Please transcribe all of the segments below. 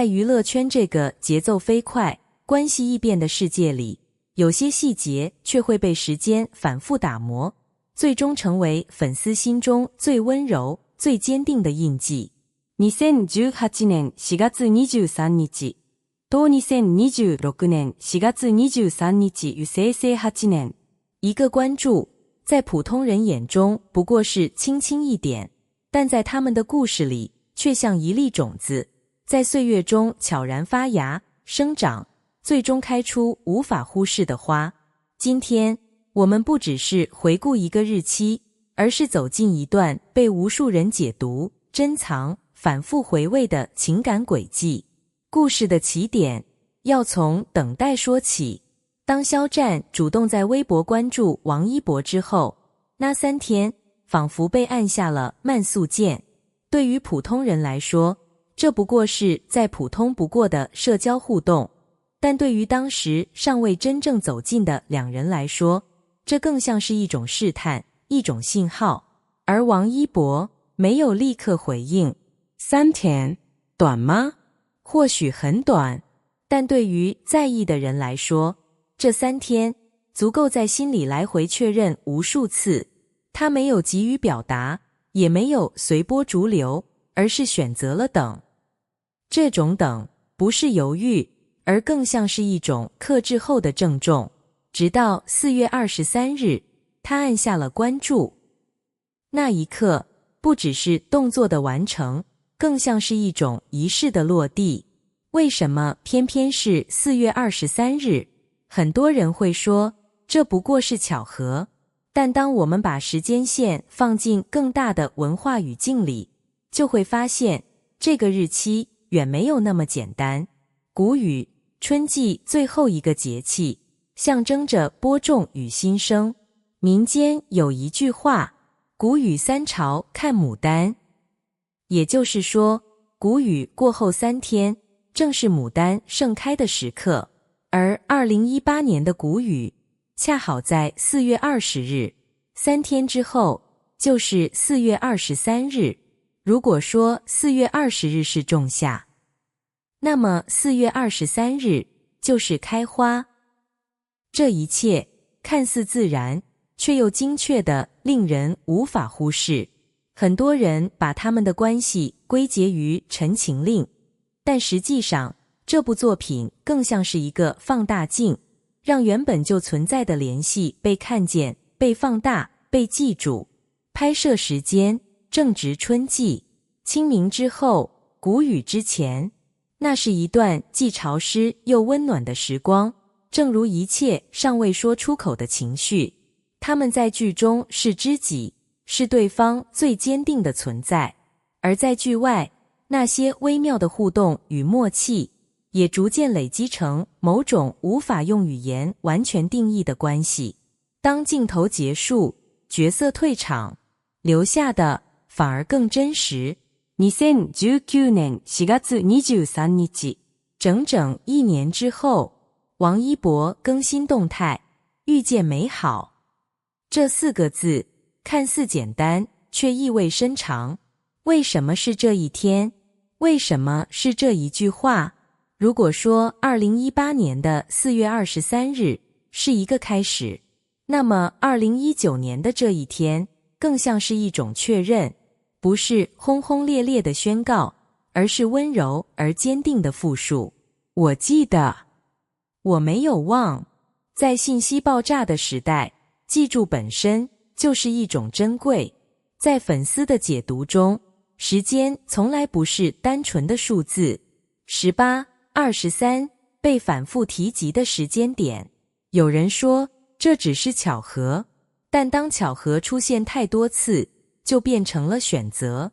在娱乐圈这个节奏飞快、关系易变的世界里，有些细节却会被时间反复打磨，最终成为粉丝心中最温柔、最坚定的印记。2018年4月23日と2026年4月23日与生成8年。一个关注，在普通人眼中不过是轻轻一点，但在他们的故事里，却像一粒种子，在岁月中悄然发芽、生长，最终开出无法忽视的花。今天，我们不只是回顾一个日期，而是走进一段被无数人解读、珍藏、反复回味的情感轨迹。故事的起点要从等待说起。当肖战主动在微博关注王一博之后，那3天仿佛被按下了慢速键。对于普通人来说，这不过是再普通不过的社交互动，但对于当时尚未真正走近的两人来说，这更像是一种试探，一种信号。而王一博没有立刻回应。3天，短吗？或许很短，但对于在意的人来说，这3天足够在心里来回确认无数次。他没有急于表达，也没有随波逐流，而是选择了等。这种等不是犹豫，而更像是一种克制后的郑重。直到4月23日，他按下了关注。那一刻，不只是动作的完成，更像是一种仪式的落地。为什么偏偏是4月23日？很多人会说，这不过是巧合。但当我们把时间线放进更大的文化语境里，就会发现，这个日期远没有那么简单。谷雨，春季最后一个节气，象征着播种与新生。民间有一句话，谷雨3朝看牡丹。也就是说，谷雨过后3天，正是牡丹盛开的时刻。而2018年的谷雨，恰好在4月20日，3天之后，就是4月23日。如果说4月20日是仲夏，那么4月23日就是开花。这一切看似自然，却又精确的令人无法忽视。很多人把他们的关系归结于《陈情令》，但实际上，这部作品更像是一个放大镜，让原本就存在的联系被看见、被放大、被记住。拍摄时间正值春季，清明之后，谷雨之前，那是一段既潮湿又温暖的时光，正如一切尚未说出口的情绪，他们在剧中是知己，是对方最坚定的存在。而在剧外，那些微妙的互动与默契，也逐渐累积成某种无法用语言完全定义的关系。当镜头结束，角色退场，留下的反而更真实。2019年4月23日，整整1年之后，王一博更新动态，遇见美好。这4个字看似简单，却意味深长。为什么是这一天？为什么是这一句话？如果说2018年的4月23日是一个开始，那么2019年的这一天更像是一种确认，不是轰轰烈烈的宣告，而是温柔而坚定的复述。我记得，我没有忘。在信息爆炸的时代，记住本身就是一种珍贵。在粉丝的解读中，时间从来不是单纯的数字。18、23被反复提及的时间点，有人说这只是巧合，但当巧合出现太多次，就变成了选择。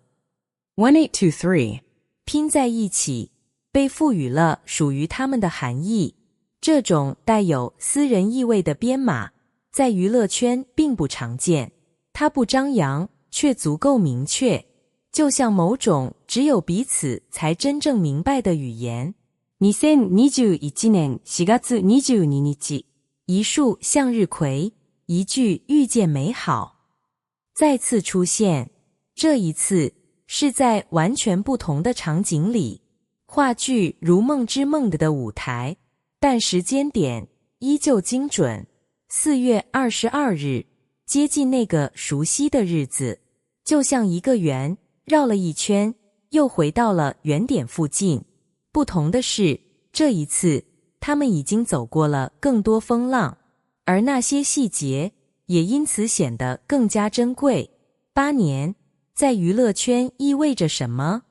1823拼在一起，被赋予了属于他们的含义。这种带有私人意味的编码，在娱乐圈并不常见。它不张扬，却足够明确，就像某种只有彼此才真正明白的语言。2021年4月22日，一束向日葵，一句遇见美好，再次出现。这一次是在完全不同的场景里。话剧《如梦之梦》的舞台，但时间点依旧精准。4月22日，接近那个熟悉的日子，就像一个圆绕了一圈，又回到了原点附近。不同的是，这一次他们已经走过了更多风浪，而那些细节也因此显得更加珍贵。8年在娱乐圈意味着什么？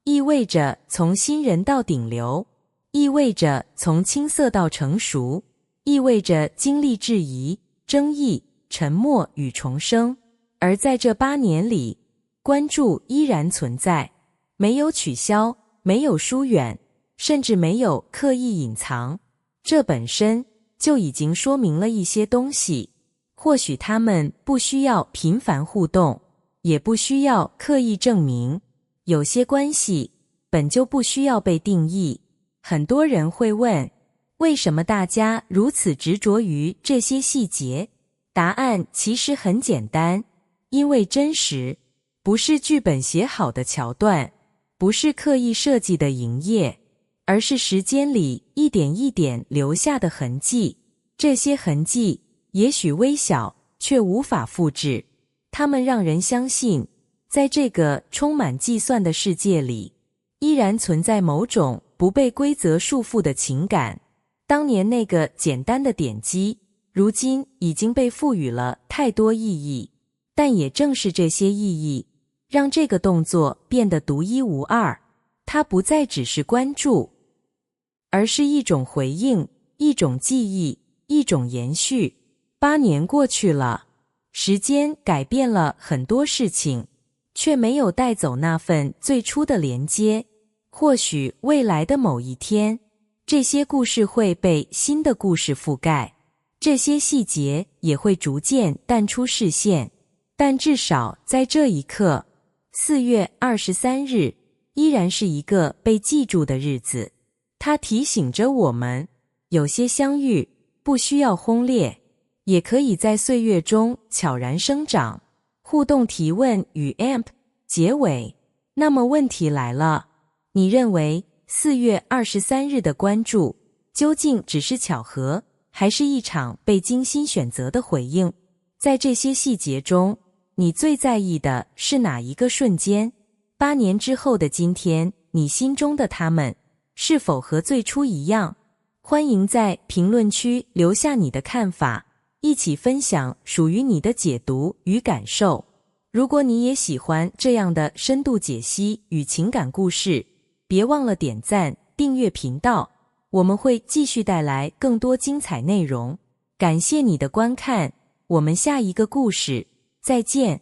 意味着从新人到顶流，意味着从青涩到成熟，意味着经历质疑、争议、沉默与重生。而在这8年里，关注依然存在，没有取消，没有疏远，甚至没有刻意隐藏。这本身就已经说明了一些东西。或许他们不需要频繁互动，也不需要刻意证明。有些关系本就不需要被定义。很多人会问，为什么大家如此执着于这些细节？答案其实很简单，因为真实，不是剧本写好的桥段，不是刻意设计的营业，而是时间里一点一点留下的痕迹。这些痕迹也许微小，却无法复制。它们让人相信，在这个充满计算的世界里，依然存在某种不被规则束缚的情感。当年那个简单的点击，如今已经被赋予了太多意义。但也正是这些意义，让这个动作变得独一无二。它不再只是关注，而是一种回应，一种记忆，一种延续。8年过去了，时间改变了很多事情，却没有带走那份最初的连接。或许未来的某一天，这些故事会被新的故事覆盖，这些细节也会逐渐淡出视线。但至少在这一刻，4月23日依然是一个被记住的日子。它提醒着我们，有些相遇不需要轰烈，也可以在岁月中悄然生长。互动提问与 AMP 结尾。那么问题来了，你认为4月23日的关注究竟只是巧合，还是一场被精心选择的回应？在这些细节中，你最在意的是哪一个瞬间？8年之后的今天，你心中的他们是否和最初一样？欢迎在评论区留下你的看法，一起分享属于你的解读与感受。如果你也喜欢这样的深度解析与情感故事，别忘了点赞、订阅频道，我们会继续带来更多精彩内容。感谢你的观看，我们下一个故事再见。